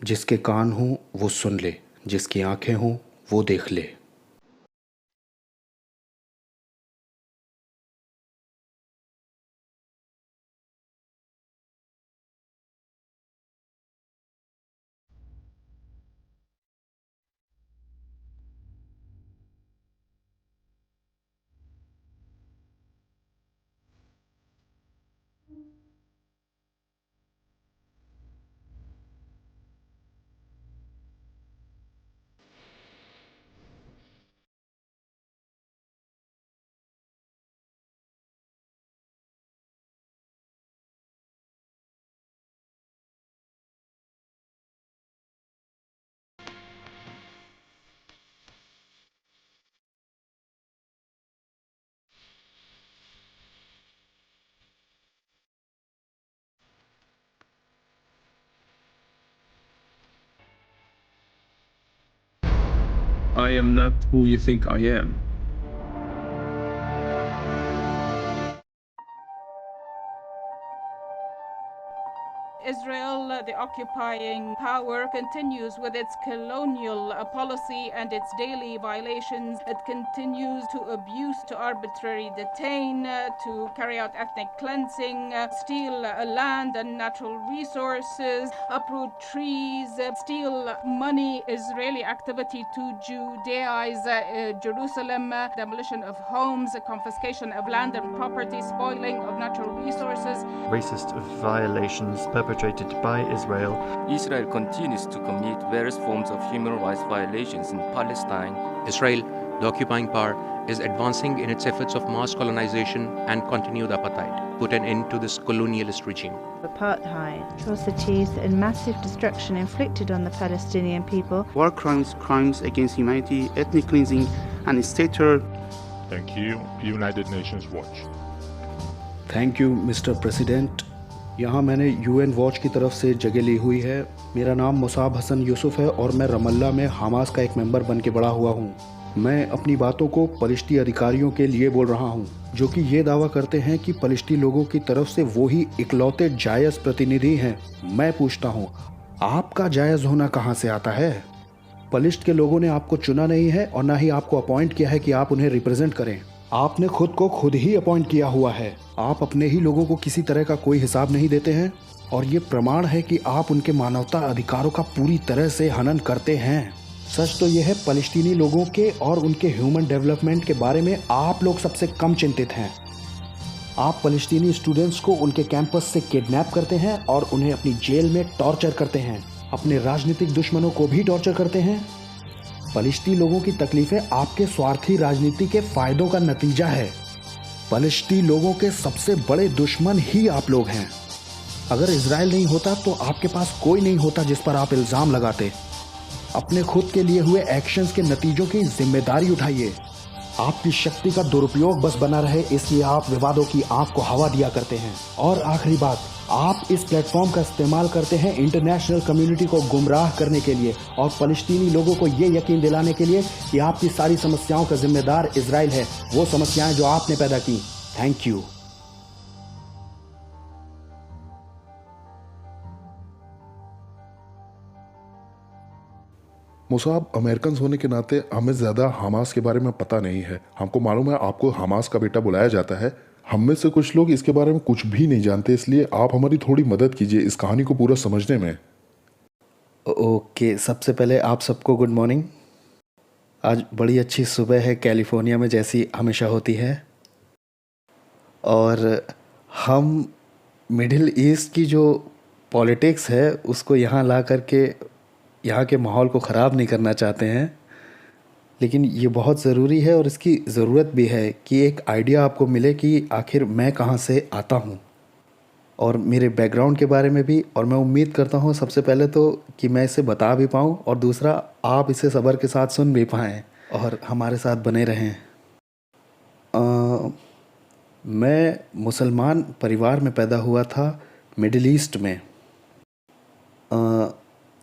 जिसके कान हों वो सुन ले, जिसकी आंखें हों वो देख ले। I am not who you think I am. Israel, the occupying power, continues with its colonial policy and its daily violations. It continues to abuse, to arbitrarily detain, to carry out ethnic cleansing, steal land and natural resources, uproot trees, steal money. Israeli activity to Judaize Jerusalem, demolition of homes, confiscation of land and property, spoiling of natural resources. Racist violations perpetrated by Israel. Israel continues to commit various forms of human rights violations in Palestine. Israel, the occupying power, is advancing in its efforts of mass colonization and continued apartheid. Put an end to this colonialist regime. Apartheid, atrocities and massive destruction inflicted on the Palestinian people. War crimes, crimes against humanity, ethnic cleansing and state terror. Thank you, United Nations Watch. Thank you mister president. यहाँ मैंने UN watch की तरफ से जगह ली हुई है। मेरा नाम मुसाब हसन यूसुफ है और मैं रमल्ला में हमास का एक मेंबर बन के बड़ा हुआ हूँ। मैं अपनी बातों को पलिश्ती अधिकारियों के लिए बोल रहा हूँ जो कि ये दावा करते हैं कि पलिश्ती लोगों की तरफ से वो ही इकलौते जायज़ प्रतिनिधि हैं। मैं पूछता हूँ, आपका जायज़ होना कहाँ से आता है? पलिश्त के लोगों ने आपको चुना नहीं है और ना ही आपको अपॉइंट किया है कि आप उन्हें रिप्रेजेंट करें। आपने खुद को खुद ही अपॉइंट किया हुआ है। आप अपने ही लोगों को किसी तरह का कोई हिसाब नहीं देते हैं और ये प्रमाण है कि आप उनके मानवता अधिकारों का पूरी तरह से हनन करते हैं। सच तो यह है, फ़लस्तीनी लोगों के और उनके ह्यूमन डेवलपमेंट के बारे में आप लोग सबसे कम चिंतित हैं। आप फ़लस्तीनी स्टूडेंट्स को उनके कैंपस से किडनैप करते हैं और उन्हें अपनी जेल में टॉर्चर करते हैं। अपने राजनीतिक दुश्मनों को भी टॉर्चर करते हैं। फ़लस्तीनी लोगों की तकलीफ़ें आपके स्वार्थी राजनीति के फ़ायदों का नतीजा है। फ़लस्तीनी लोगों के सबसे बड़े दुश्मन ही आप लोग हैं। अगर इजराइल नहीं होता तो आपके पास कोई नहीं होता जिस पर आप इल्ज़ाम लगाते। अपने खुद के लिए हुए एक्शंस के नतीजों की जिम्मेदारी उठाइए। आपकी शक्ति का दुरुपयोग बस बना रहे इसलिए आप विवादों की आंख को हवा दिया करते हैं। और आखिरी बात, आप इस प्लेटफॉर्म का इस्तेमाल करते हैं इंटरनेशनल कम्युनिटी को गुमराह करने के लिए और फ़लस्तीनी लोगों को ये यकीन दिलाने के लिए कि आपकी सारी समस्याओं का जिम्मेदार इजराइल है, वो समस्याएं जो आपने पैदा की। Thank you. मुसाब, अमेरिकन होने के नाते हमें ज़्यादा हमास के बारे में पता नहीं है। हमको मालूम है आपको हमास का बेटा बुलाया जाता है। हम में से कुछ लोग इसके बारे में कुछ भी नहीं जानते, इसलिए आप हमारी थोड़ी मदद कीजिए इस कहानी को पूरा समझने में। ओके, सबसे पहले आप सबको गुड मॉर्निंग। आज बड़ी अच्छी सुबह है कैलिफोर्निया में, जैसी हमेशा होती है। और हम मिडिल ईस्ट की जो पॉलिटिक्स है उसको यहाँ ला करके यहाँ के माहौल को ख़राब नहीं करना चाहते हैं, लेकिन ये बहुत ज़रूरी है और इसकी ज़रूरत भी है कि एक आइडिया आपको मिले कि आखिर मैं कहाँ से आता हूँ और मेरे बैकग्राउंड के बारे में भी। और मैं उम्मीद करता हूँ सबसे पहले तो कि मैं इसे बता भी पाऊँ और दूसरा आप इसे सब्र के साथ सुन भी पाएँ और हमारे साथ बने रहें। मैं मुसलमान परिवार में पैदा हुआ था, मिडिल ईस्ट में,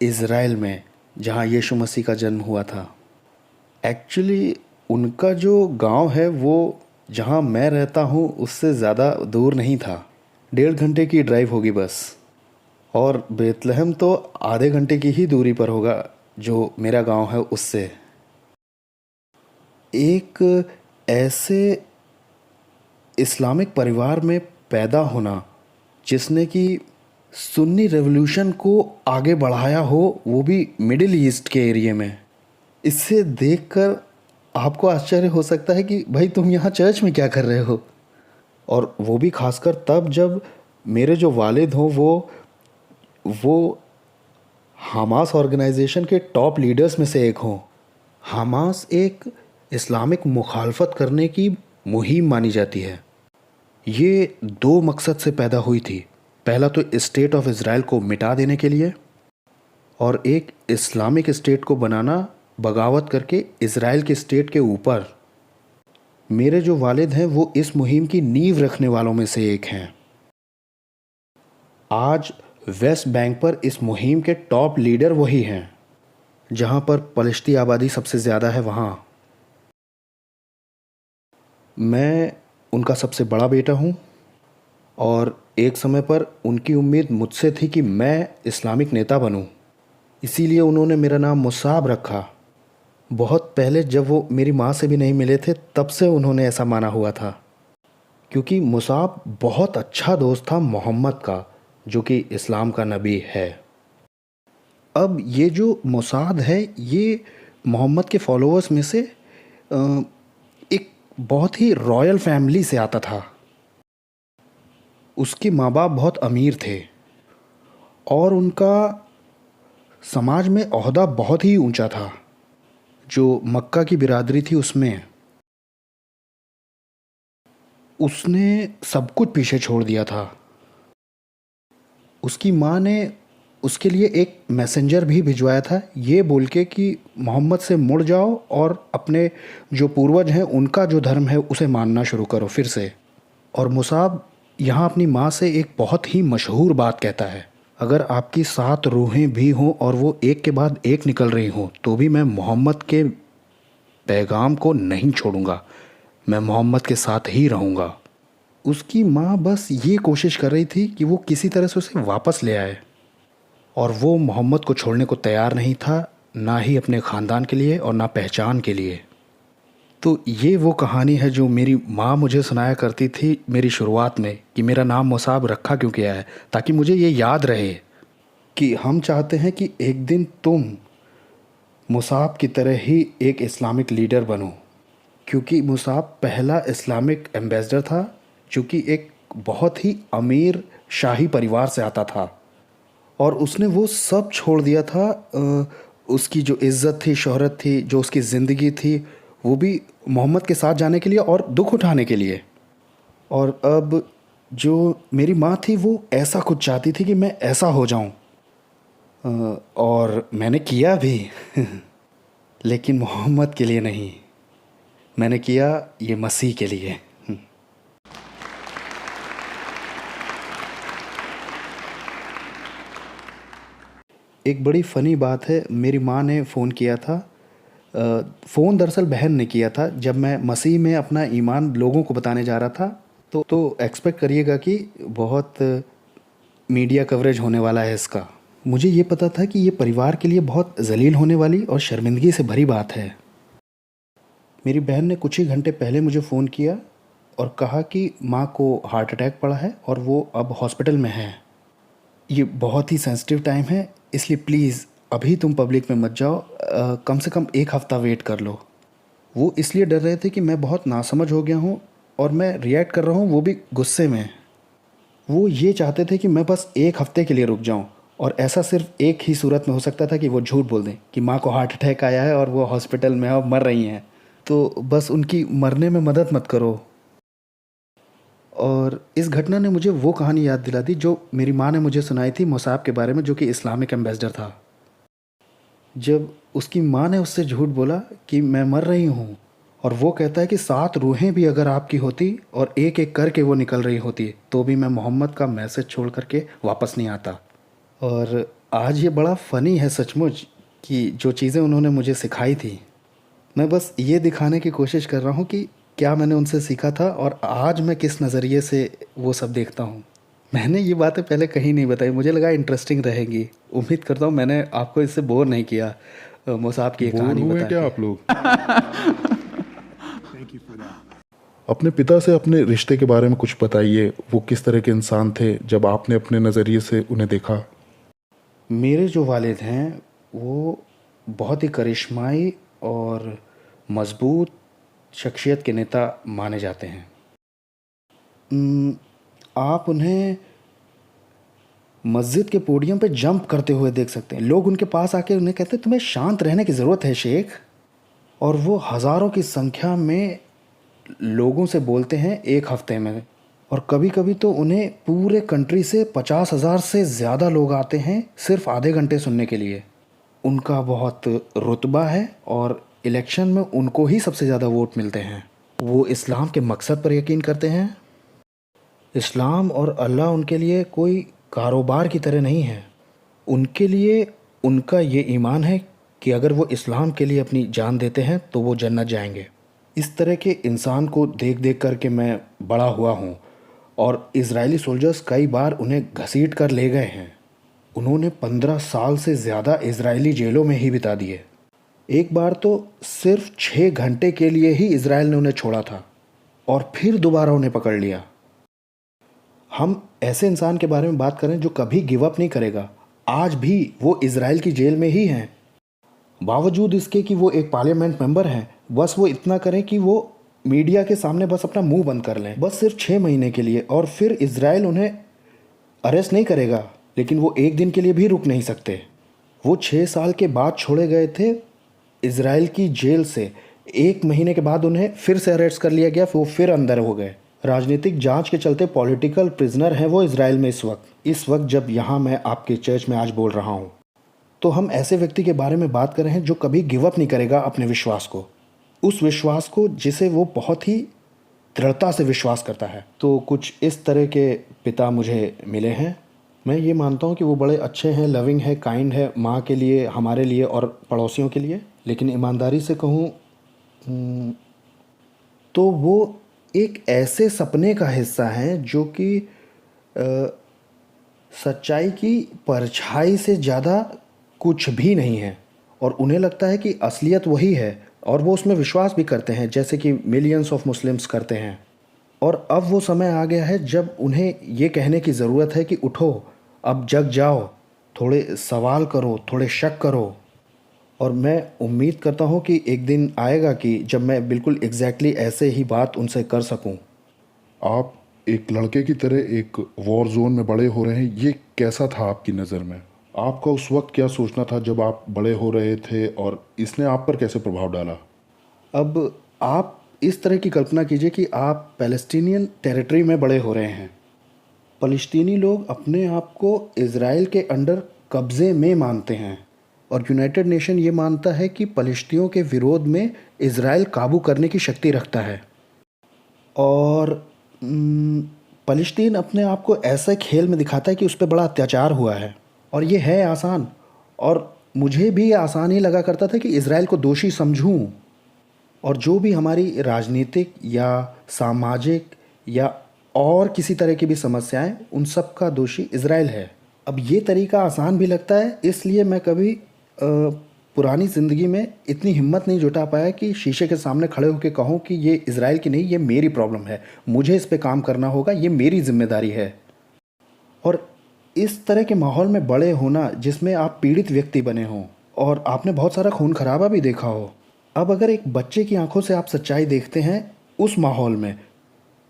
इज़राइल में, जहाँ यीशु मसीह का जन्म हुआ था। एक्चुअली उनका जो गांव है वो जहाँ मैं रहता हूँ उससे ज़्यादा दूर नहीं था, 1.5 घंटे की ड्राइव होगी बस। और बेतलहम तो आधे घंटे की ही दूरी पर होगा जो मेरा गांव है उससे। एक ऐसे इस्लामिक परिवार में पैदा होना जिसने कि सुन्नी रेवोल्यूशन को आगे बढ़ाया हो, वो भी मिडिल ईस्ट के एरिया में, इससे देखकर आपको आश्चर्य हो सकता है कि भाई तुम यहाँ चर्च में क्या कर रहे हो। और वो भी खासकर तब जब मेरे जो वालिद हों वो हमास ऑर्गेनाइजेशन के टॉप लीडर्स में से एक हों। हमास एक इस्लामिक मुखालफत करने की मुहिम मानी जाती है। ये दो मकसद से पैदा हुई थी। पहला तो स्टेट ऑफ इज़राइल को मिटा देने के लिए, और एक इस्लामिक स्टेट को बनाना बगावत करके इज़राइल के स्टेट के ऊपर। मेरे जो वालिद हैं वो इस मुहिम की नींव रखने वालों में से एक हैं। आज वेस्ट बैंक पर इस मुहिम के टॉप लीडर वही हैं जहां पर पलिश्ती आबादी सबसे ज़्यादा है वहाँ। मैं उनका सबसे बड़ा बेटा हूँ और एक समय पर उनकी उम्मीद मुझसे थी कि मैं इस्लामिक नेता बनूं। इसीलिए उन्होंने मेरा नाम मुसाब रखा। बहुत पहले जब वो मेरी माँ से भी नहीं मिले थे तब से उन्होंने ऐसा माना हुआ था, क्योंकि मुसाब बहुत अच्छा दोस्त था मोहम्मद का, जो कि इस्लाम का नबी है। अब ये जो मुसाद है ये मोहम्मद के फॉलोअर्स में से एक बहुत ही रॉयल फैमिली से आता था। उसके माँ बाप बहुत अमीर थे और उनका समाज में ओहदा बहुत ही ऊंचा था। जो मक्का की बिरादरी थी उसमें उसने सब कुछ पीछे छोड़ दिया था। उसकी माँ ने उसके लिए एक मैसेंजर भी भिजवाया था, ये बोल के कि मोहम्मद से मुड़ जाओ और अपने जो पूर्वज हैं उनका जो धर्म है उसे मानना शुरू करो फिर से। और मुसाब यहाँ अपनी माँ से एक बहुत ही मशहूर बात कहता है, अगर आपकी 7 रूहें भी हों और वो एक के बाद एक निकल रही हों तो भी मैं मोहम्मद के पैगाम को नहीं छोड़ूंगा, मैं मोहम्मद के साथ ही रहूँगा। उसकी माँ बस ये कोशिश कर रही थी कि वो किसी तरह से उसे वापस ले आए, और वो मोहम्मद को छोड़ने को तैयार नहीं था, ना ही अपने ख़ानदान के लिए और ना पहचान के लिए। तो ये वो कहानी है जो मेरी माँ मुझे सुनाया करती थी मेरी शुरुआत में, कि मेरा नाम मुसाब रखा क्यों किया है, ताकि मुझे ये याद रहे कि हम चाहते हैं कि एक दिन तुम मुसाब की तरह ही एक इस्लामिक लीडर बनो। क्योंकि मुसाब पहला इस्लामिक एम्बेसडर था जो कि एक बहुत ही अमीर शाही परिवार से आता था, और उसने वो सब छोड़ दिया था। उसकी जो इज़्ज़त थी, शोहरत थी, जो उसकी ज़िंदगी थी, वो भी मोहम्मद के साथ जाने के लिए और दुख उठाने के लिए। और अब जो मेरी माँ थी वो ऐसा कुछ चाहती थी कि मैं ऐसा हो जाऊं, और मैंने किया भी लेकिन मोहम्मद के लिए नहीं, मैंने किया ये मसीह के लिए। एक बड़ी फ़नी बात है, मेरी माँ ने फ़ोन किया था। फ़ोन दरअसल बहन ने किया था जब मैं मसीह में अपना ईमान लोगों को बताने जा रहा था। तो एक्सपेक्ट करिएगा कि बहुत मीडिया कवरेज होने वाला है इसका। मुझे ये पता था कि ये परिवार के लिए बहुत जलील होने वाली और शर्मिंदगी से भरी बात है। मेरी बहन ने कुछ ही घंटे पहले मुझे फ़ोन किया और कहा कि माँ को हार्ट अटैक पड़ा है और वो अब हॉस्पिटल में है। ये बहुत ही सेंसिटिव टाइम है, इसलिए प्लीज़ अभी तुम पब्लिक में मत जाओ, कम से कम 1 हफ़्ता वेट कर लो। वो इसलिए डर रहे थे कि मैं बहुत नासमझ हो गया हूँ और मैं रिएक्ट कर रहा हूँ, वो भी गुस्से में। वो ये चाहते थे कि मैं बस 1 हफ़्ते के लिए रुक जाऊँ, और ऐसा सिर्फ एक ही सूरत में हो सकता था कि वो झूठ बोल दें कि माँ को हार्ट अटैक आया है और वो हॉस्पिटल में है और मर रही हैं, तो बस उनकी मरने में मदद मत करो। और इस घटना ने मुझे वो कहानी याद दिला दी जो मेरी माँ ने मुझे सुनाई थी मुसाब के बारे में, जो कि इस्लामिक एम्बेसडर था। जब उसकी माँ ने उससे झूठ बोला कि मैं मर रही हूँ, और वो कहता है कि 7 रूहें भी अगर आपकी होती और एक एक करके वो निकल रही होती तो भी मैं मोहम्मद का मैसेज छोड़ करके वापस नहीं आता। और आज ये बड़ा फ़नी है सचमुच कि जो चीज़ें उन्होंने मुझे सिखाई थी, मैं बस ये दिखाने की कोशिश कर रहा हूँ कि क्या मैंने उनसे सीखा था और आज मैं किस नज़रिए से वो सब देखता हूँ। मैंने ये बातें पहले कहीं नहीं बताई, मुझे लगा इंटरेस्टिंग रहेंगी। उम्मीद करता हूँ मैंने आपको इससे बोर नहीं किया मुसाब की ये बोर कहानी हुए बता क्या के। आप लोग? अपने पिता से अपने रिश्ते के बारे में कुछ बताइए। वो किस तरह के इंसान थे जब आपने अपने नज़रिए से उन्हें देखा? मेरे जो वालिद हैं वो बहुत ही करिश्माई और मज़बूत शख्सियत के नेता माने जाते हैं। आप उन्हें मस्जिद के पोडियम पे जंप करते हुए देख सकते हैं। लोग उनके पास आके उन्हें कहते हैं तुम्हें शांत रहने की ज़रूरत है शेख, और वो हज़ारों की संख्या में लोगों से बोलते हैं एक हफ्ते में। और कभी कभी तो उन्हें पूरे कंट्री से 50,000 से ज़्यादा लोग आते हैं सिर्फ आधे घंटे सुनने के लिए। उनका बहुत रुतबा है और इलेक्शन में उनको ही सबसे ज़्यादा वोट मिलते हैं। वो इस्लाम के मकसद पर यकीन करते हैं। इस्लाम और अल्लाह उनके लिए कोई कारोबार की तरह नहीं है। उनके लिए उनका ये ईमान है कि अगर वो इस्लाम के लिए अपनी जान देते हैं तो वो जन्नत जाएंगे। इस तरह के इंसान को देख देख कर के मैं बड़ा हुआ हूँ, और इजरायली सोल्जर्स कई बार उन्हें घसीट कर ले गए हैं। उन्होंने 15 साल से ज़्यादा इजरायली जेलों में ही बिता दिए। एक बार तो सिर्फ 6 घंटे के लिए ही इजराइल ने उन्हें छोड़ा था और फिर दोबारा उन्हें पकड़ लिया। हम ऐसे इंसान के बारे में बात करें जो कभी गिव अप नहीं करेगा। आज भी वो इजराइल की जेल में ही हैं, बावजूद इसके कि वो एक पार्लियामेंट मेंबर हैं। बस वो इतना करें कि वो मीडिया के सामने बस अपना मुंह बंद कर लें, बस सिर्फ 6 महीने के लिए, और फिर इजराइल उन्हें अरेस्ट नहीं करेगा, लेकिन वो एक दिन के लिए भी रुक नहीं सकते। वो 6 साल के बाद छोड़े गए थे इजराइल की जेल से। 1 महीने के बाद उन्हें फिर से अरेस्ट कर लिया गया, वो फिर अंदर हो गए। राजनीतिक जांच के चलते पॉलिटिकल प्रिजनर हैं वो इजराइल में इस वक्त जब यहाँ मैं आपके चर्च में आज बोल रहा हूँ। तो हम ऐसे व्यक्ति के बारे में बात कर रहे हैं जो कभी गिव अप नहीं करेगा अपने विश्वास को, उस विश्वास को जिसे वो बहुत ही दृढ़ता से विश्वास करता है। तो कुछ इस तरह के पिता मुझे मिले हैं। मैं ये मानता हूँ कि वो बड़े अच्छे हैं, लविंग है, काइंड है, माँ के लिए, हमारे लिए और पड़ोसियों के लिए। लेकिन ईमानदारी से कहूँ तो वो एक ऐसे सपने का हिस्सा हैं जो कि सच्चाई की परछाई से ज़्यादा कुछ भी नहीं है, और उन्हें लगता है कि असलियत वही है, और वो उसमें विश्वास भी करते हैं, जैसे कि मिलियंस ऑफ मुस्लिम्स करते हैं। और अब वो समय आ गया है जब उन्हें ये कहने की ज़रूरत है कि उठो, अब जग जाओ, थोड़े सवाल करो, थोड़े शक करो। और मैं उम्मीद करता हूँ कि एक दिन आएगा कि जब मैं बिल्कुल एग्जैक्टली ऐसे ही बात उनसे कर सकूँ। आप एक लड़के की तरह एक वॉर जोन में बड़े हो रहे हैं, ये कैसा था आपकी नज़र में? आपका उस वक्त क्या सोचना था जब आप बड़े हो रहे थे, और इसने आप पर कैसे प्रभाव डाला? अब आप इस तरह की कल्पना कीजिए कि आप पैलेस्टीनियन टेरिटरी में बड़े हो रहे हैं। फ़लस्तीनी लोग अपने आप को इज़राइल के अंडर कब्ज़े में मानते हैं, और यूनाइटेड नेशन ये मानता है कि फ़लस्तीनियों के विरोध में इज़राइल काबू करने की शक्ति रखता है। और फ़लस्तीन अपने आप को ऐसे खेल में दिखाता है कि उस पर बड़ा अत्याचार हुआ है, और ये है आसान। और मुझे भी आसान ही लगा करता था कि इज़राइल को दोषी समझूं, और जो भी हमारी राजनीतिक या सामाजिक या और किसी तरह की भी समस्याएं, उन सब का दोषी इज़राइल है। अब ये तरीका आसान भी लगता है, इसलिए मैं कभी पुरानी ज़िंदगी में इतनी हिम्मत नहीं जुटा पाया कि शीशे के सामने खड़े होकर कहूँ कि ये इज़राइल की नहीं, ये मेरी प्रॉब्लम है, मुझे इस पे काम करना होगा, ये मेरी जिम्मेदारी है। और इस तरह के माहौल में बड़े होना जिसमें आप पीड़ित व्यक्ति बने हों, और आपने बहुत सारा खून खराबा भी देखा हो। अब अगर एक बच्चे की आंखों से आप सच्चाई देखते हैं उस माहौल में,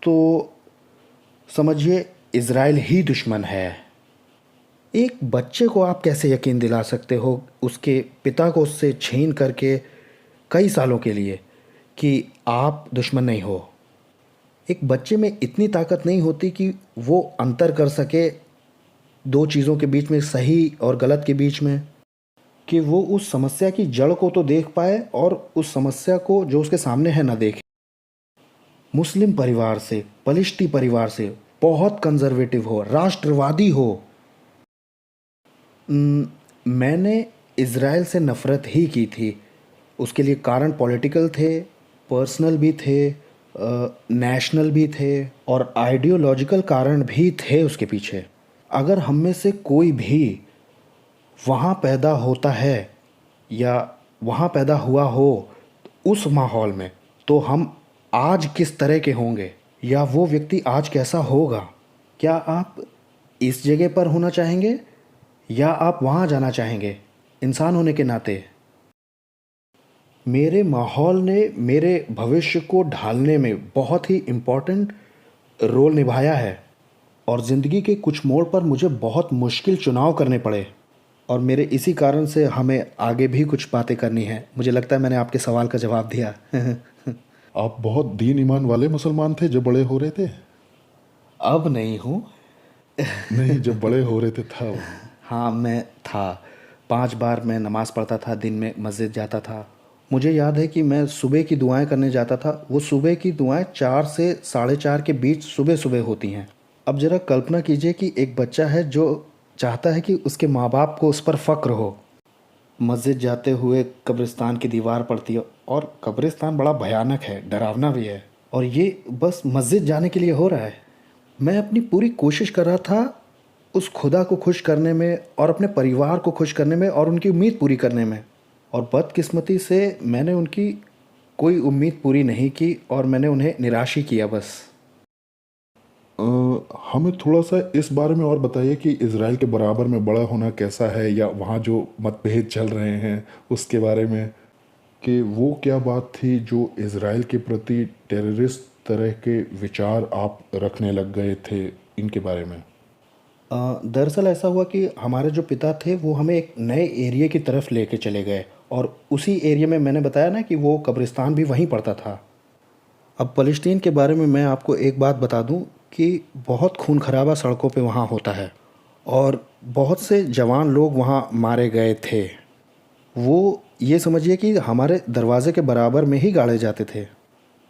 तो समझिए इज़राइल ही दुश्मन है। एक बच्चे को आप कैसे यकीन दिला सकते हो, उसके पिता को उससे छीन करके कई सालों के लिए, कि आप दुश्मन नहीं हो? एक बच्चे में इतनी ताकत नहीं होती कि वो अंतर कर सके दो चीज़ों के बीच में, सही और गलत के बीच में, कि वो उस समस्या की जड़ को तो देख पाए और उस समस्या को जो उसके सामने है ना देखे। मुस्लिम परिवार से, पलिश्ती परिवार से, बहुत कंजर्वेटिव हो, राष्ट्रवादी हो, मैंने इज़राइल से नफ़रत ही की थी। उसके लिए कारण पॉलिटिकल थे, पर्सनल भी थे, नेशनल भी थे और आइडियोलॉजिकल कारण भी थे उसके पीछे। अगर हम में से कोई भी वहाँ पैदा होता है या वहाँ पैदा हुआ हो उस माहौल में, तो हम आज किस तरह के होंगे या वो व्यक्ति आज कैसा होगा? क्या आप इस जगह पर होना चाहेंगे या आप वहाँ जाना चाहेंगे इंसान होने के नाते? मेरे माहौल ने मेरे भविष्य को ढालने में बहुत ही इम्पोर्टेंट रोल निभाया है और ज़िंदगी के कुछ मोड़ पर मुझे बहुत मुश्किल चुनाव करने पड़े और मेरे इसी कारण से हमें आगे भी कुछ बातें करनी है। मुझे लगता है मैंने आपके सवाल का जवाब दिया। आप बहुत दीन ईमान वाले मुसलमान थे जब बड़े हो रहे थे? अब नहीं हूँ। नहीं, जब बड़े हो रहे थे था। हाँ, मैं था। 5 बार मैं नमाज़ पढ़ता था, दिन में मस्जिद जाता था। मुझे याद है कि मैं सुबह की दुआएं करने जाता था। वो सुबह की दुआएं 4 से 4:30 के बीच सुबह सुबह होती हैं। अब ज़रा कल्पना कीजिए कि एक बच्चा है जो चाहता है कि उसके माँ बाप को उस पर फ़क्र हो। मस्जिद जाते हुए कब्रिस्तान की दीवार पड़ती है और कब्रिस्तान बड़ा भयानक है, डरावना भी है, और ये बस मस्जिद जाने के लिए हो रहा है। मैं अपनी पूरी कोशिश कर रहा था उस खुदा को खुश करने में और अपने परिवार को खुश करने में और उनकी उम्मीद पूरी करने में, और बदकिस्मती से मैंने उनकी कोई उम्मीद पूरी नहीं की और मैंने उन्हें निराश ही किया बस। हमें थोड़ा सा इस बारे में और बताइए कि इज़राइल के बराबर में बड़ा होना कैसा है, या वहाँ जो मतभेद चल रहे हैं उसके बारे में, कि वो क्या बात थी जो इज़राइल के प्रति टेररिस्ट तरह के विचार आप रखने लग गए थे, इनके बारे में? दरअसल ऐसा हुआ कि हमारे जो पिता थे वो हमें एक नए एरिया की तरफ लेके चले गए और उसी एरिया में मैंने बताया ना कि वो कब्रिस्तान भी वहीं पड़ता था। अब फ़लस्तीन के बारे में मैं आपको एक बात बता दूं कि बहुत खून खराबा सड़कों पे वहाँ होता है और बहुत से जवान लोग वहाँ मारे गए थे। वो ये समझिए कि हमारे दरवाज़े के बराबर में ही गाड़े जाते थे।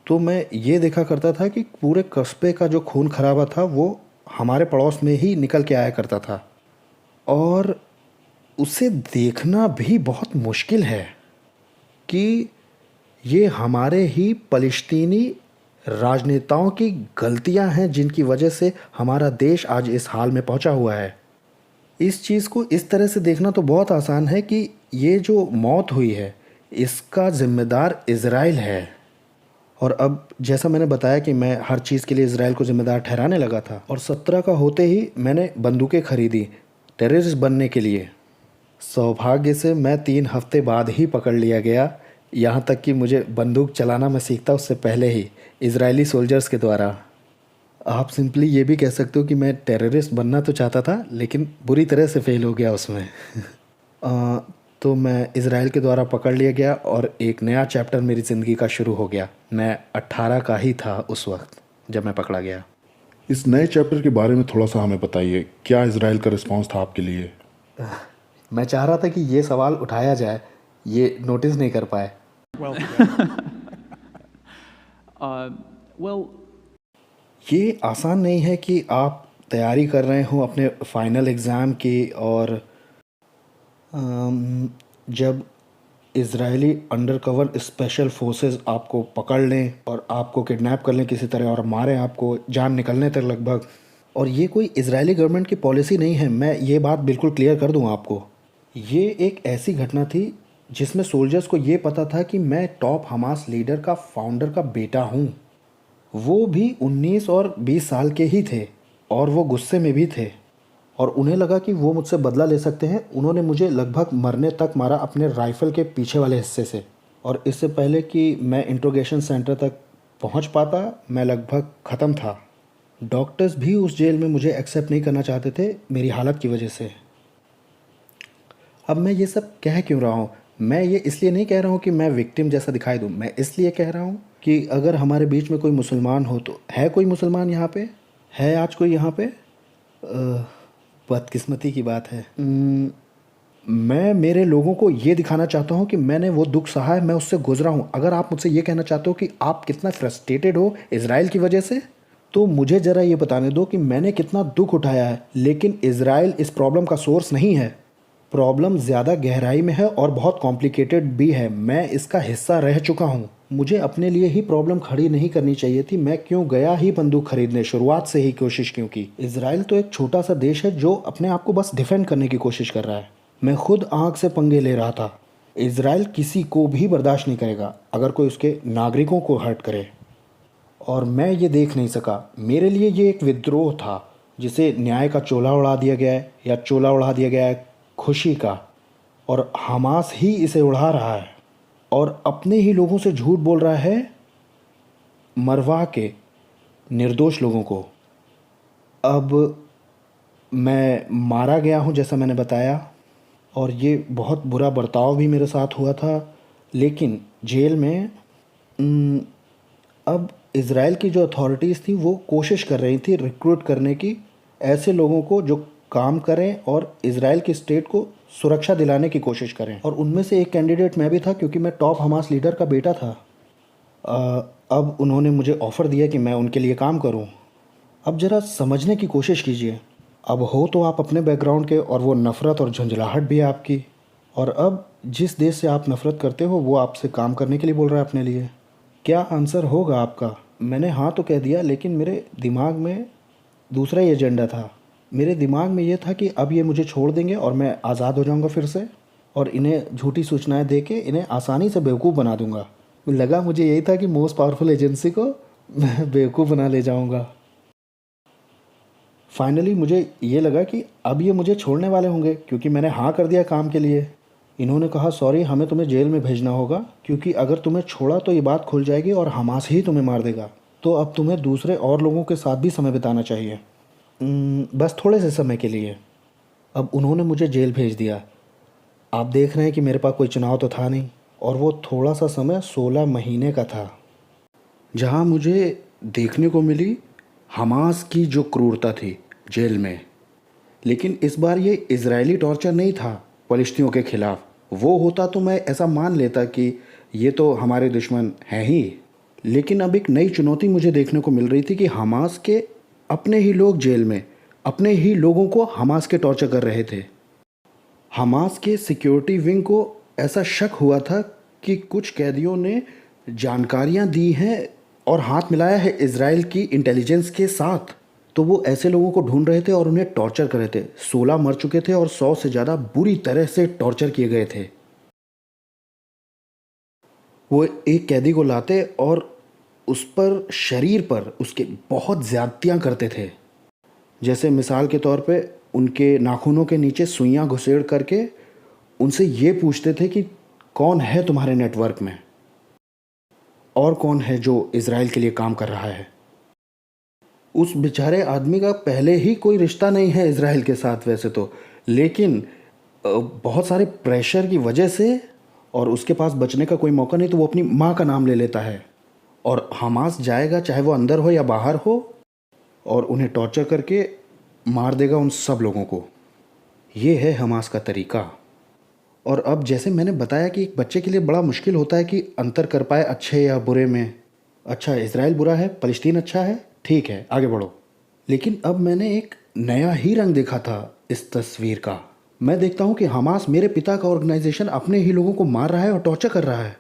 तो मैं ये देखा करता था कि पूरे कस्बे का जो खून खराबा था वो हमारे पड़ोस में ही निकल के आया करता था और उसे देखना भी बहुत मुश्किल है कि ये हमारे ही फ़लस्तीनी राजनेताओं की गलतियां हैं जिनकी वजह से हमारा देश आज इस हाल में पहुंचा हुआ है। इस चीज़ को इस तरह से देखना तो बहुत आसान है कि ये जो मौत हुई है इसका ज़िम्मेदार इज़राइल है। और अब जैसा मैंने बताया कि मैं हर चीज़ के लिए इज़राइल को ज़िम्मेदार ठहराने लगा था और 17 का होते ही मैंने बंदूकें ख़रीदी टेररिस्ट बनने के लिए। सौभाग्य से मैं 3 हफ्ते बाद ही पकड़ लिया गया, यहाँ तक कि मुझे बंदूक चलाना मैं सीखता उससे पहले ही इजरायली सोल्जर्स के द्वारा। आप सिंपली ये भी कह सकते हो कि मैं टेररिस्ट बनना तो चाहता था लेकिन बुरी तरह से फेल हो गया उसमें। तो मैं इज़राइल के द्वारा पकड़ लिया गया और एक नया चैप्टर मेरी ज़िंदगी का शुरू हो गया। मैं 18 का ही था उस वक्त जब मैं पकड़ा गया। इस नए चैप्टर के बारे में थोड़ा सा हमें बताइए, क्या इज़राइल का रिस्पांस था आपके लिए? मैं चाह रहा था कि ये सवाल उठाया जाए, ये नोटिस नहीं कर पाए। ये आसान नहीं है कि आप तैयारी कर रहे हो अपने फाइनल एग्ज़ाम की और जब इज़राइली अंडरकवर स्पेशल फोर्सेस आपको पकड़ लें और आपको किडनैप कर लें किसी तरह और मारें आपको जान निकलने तक लगभग। और ये कोई इज़राइली गवर्नमेंट की पॉलिसी नहीं है, मैं ये बात बिल्कुल क्लियर कर दूं आपको। ये एक ऐसी घटना थी जिसमें सोल्जर्स को ये पता था कि मैं टॉप हमास लीडर का फाउंडर का बेटा हूँ। वो भी 19 और 20 साल के ही थे और वो गुस्से में भी थे और उन्हें लगा कि वो मुझसे बदला ले सकते हैं। उन्होंने मुझे लगभग मरने तक मारा अपने राइफ़ल के पीछे वाले हिस्से से, और इससे पहले कि मैं इंट्रोगेशन सेंटर तक पहुंच पाता मैं लगभग ख़त्म था। डॉक्टर्स भी उस जेल में मुझे एक्सेप्ट नहीं करना चाहते थे मेरी हालत की वजह से। अब मैं ये सब कह क्यों रहा हूँ? मैं ये इसलिए नहीं कह रहा हूँ कि मैं विक्टिम जैसा दिखाई दूँ, मैं इसलिए कह रहा हूँ कि अगर हमारे बीच में कोई मुसलमान हो तो है कोई मुसलमान यहाँ पे? है आज कोई यहाँ पे? बदकिस्मती की बात है। मैं मेरे लोगों को ये दिखाना चाहता हूँ कि मैंने वो दुख सहा है, मैं उससे गुजरा हूँ। अगर आप मुझसे ये कहना चाहते हो कि आप कितना फ्रस्ट्रेटेड हो इज़राइल की वजह से, तो मुझे ज़रा ये बताने दो कि मैंने कितना दुख उठाया है। लेकिन इज़राइल इस प्रॉब्लम का सोर्स नहीं है। प्रॉब्लम ज़्यादा गहराई में है और बहुत कॉम्प्लिकेटेड भी है। मैं इसका हिस्सा रह चुका हूँ। मुझे अपने लिए ही प्रॉब्लम खड़ी नहीं करनी चाहिए थी। मैं क्यों गया ही बंदूक खरीदने, शुरुआत से ही कोशिश क्यों की। इजराइल तो एक छोटा सा देश है जो अपने आप को बस डिफेंड करने की कोशिश कर रहा है। मैं खुद आँख से पंगे ले रहा था। इजराइल किसी को भी बर्दाश्त नहीं करेगा अगर कोई उसके नागरिकों को हर्ट करे, और मैं ये देख नहीं सका। मेरे लिए ये एक विद्रोह था जिसे न्याय का चोला उड़ा दिया गया है, या चोला उड़ा दिया गया है खुशी का, और हमास ही इसे उड़ा रहा है और अपने ही लोगों से झूठ बोल रहा है, मरवा के निर्दोष लोगों को। अब मैं मारा गया हूँ जैसा मैंने बताया, और ये बहुत बुरा बर्ताव भी मेरे साथ हुआ था। लेकिन जेल में अब इज़राइल की जो अथॉरिटीज़ थी वो कोशिश कर रही थी रिक्रूट करने की ऐसे लोगों को जो काम करें और इज़राइल की स्टेट को सुरक्षा दिलाने की कोशिश करें। और उनमें से एक कैंडिडेट मैं भी था, क्योंकि मैं टॉप हमास लीडर का बेटा था। अब उन्होंने मुझे ऑफ़र दिया कि मैं उनके लिए काम करूं। अब ज़रा समझने की कोशिश कीजिए। अब हो तो आप अपने बैकग्राउंड के, और वो नफ़रत और झंझलाहट भी है आपकी, और अब जिस देश से आप नफ़रत करते हो वो आपसे काम करने के लिए बोल रहा है अपने लिए। क्या आंसर होगा आपका? मैंने हाँ तो कह दिया, लेकिन मेरे दिमाग में दूसरा ही एजेंडा था। मेरे दिमाग में ये था कि अब ये मुझे छोड़ देंगे और मैं आज़ाद हो जाऊंगा फिर से, और इन्हें झूठी सूचनाएं दे के इन्हें आसानी से बेवकूफ़ बना दूंगा। लगा मुझे यही था कि मोस्ट पावरफुल एजेंसी को मैं बेवकूफ़ बना ले जाऊंगा। फाइनली मुझे ये लगा कि अब ये मुझे छोड़ने वाले होंगे, क्योंकि मैंने हाँ कर दिया काम के लिए। इन्होंने कहा सॉरी, हमें तुम्हें जेल में भेजना होगा, क्योंकि अगर तुम्हें छोड़ा तो ये बात खुल जाएगी और हमास ही तुम्हें मार देगा। तो अब तुम्हें दूसरे और लोगों के साथ भी समय बिताना चाहिए, बस थोड़े से समय के लिए। अब उन्होंने मुझे जेल भेज दिया। आप देख रहे हैं कि मेरे पास कोई चुनाव तो था नहीं, और वो थोड़ा सा समय 16 महीने का था, जहां मुझे देखने को मिली हमास की जो क्रूरता थी जेल में। लेकिन इस बार ये इजरायली टॉर्चर नहीं था फ़लस्तीनियों के ख़िलाफ़। वो होता तो मैं ऐसा मान लेता कि ये तो हमारे दुश्मन हैं ही। लेकिन अब एक नई चुनौती मुझे देखने को मिल रही थी कि हमास के अपने ही लोग जेल में अपने ही लोगों को हमास के टॉर्चर कर रहे थे। हमास के सिक्योरिटी विंग को ऐसा शक हुआ था कि कुछ कैदियों ने जानकारियां दी हैं और हाथ मिलाया है इजराइल की इंटेलिजेंस के साथ। तो वो ऐसे लोगों को ढूंढ रहे थे और उन्हें टॉर्चर कर रहे थे। 16 मर चुके थे और 100 से ज़्यादा बुरी तरह से टॉर्चर किए गए थे। वो एक कैदी को लाते और उस पर शरीर पर उसके बहुत ज़्यादतियाँ करते थे। जैसे मिसाल के तौर पे उनके नाखूनों के नीचे सुइयाँ घुसेड़ करके उनसे ये पूछते थे कि कौन है तुम्हारे नेटवर्क में, और कौन है जो इजराइल के लिए काम कर रहा है। उस बेचारे आदमी का पहले ही कोई रिश्ता नहीं है इजराइल के साथ वैसे तो, लेकिन बहुत सारे प्रेशर की वजह से और उसके पास बचने का कोई मौका नहीं, तो वो अपनी माँ का नाम ले लेता है और हमास जाएगा, चाहे वो अंदर हो या बाहर हो, और उन्हें टॉर्चर करके मार देगा उन सब लोगों को। ये है हमास का तरीका। और अब जैसे मैंने बताया कि एक बच्चे के लिए बड़ा मुश्किल होता है कि अंतर कर पाए अच्छे या बुरे में। अच्छा, इजराइल बुरा है, फ़लस्तीन अच्छा है, ठीक है आगे बढ़ो। लेकिन अब मैंने एक नया ही रंग देखा था इस तस्वीर का। मैं देखता हूँ कि हमास मेरे पिता का ऑर्गेनाइजेशन अपने ही लोगों को मार रहा है और टॉर्चर कर रहा है।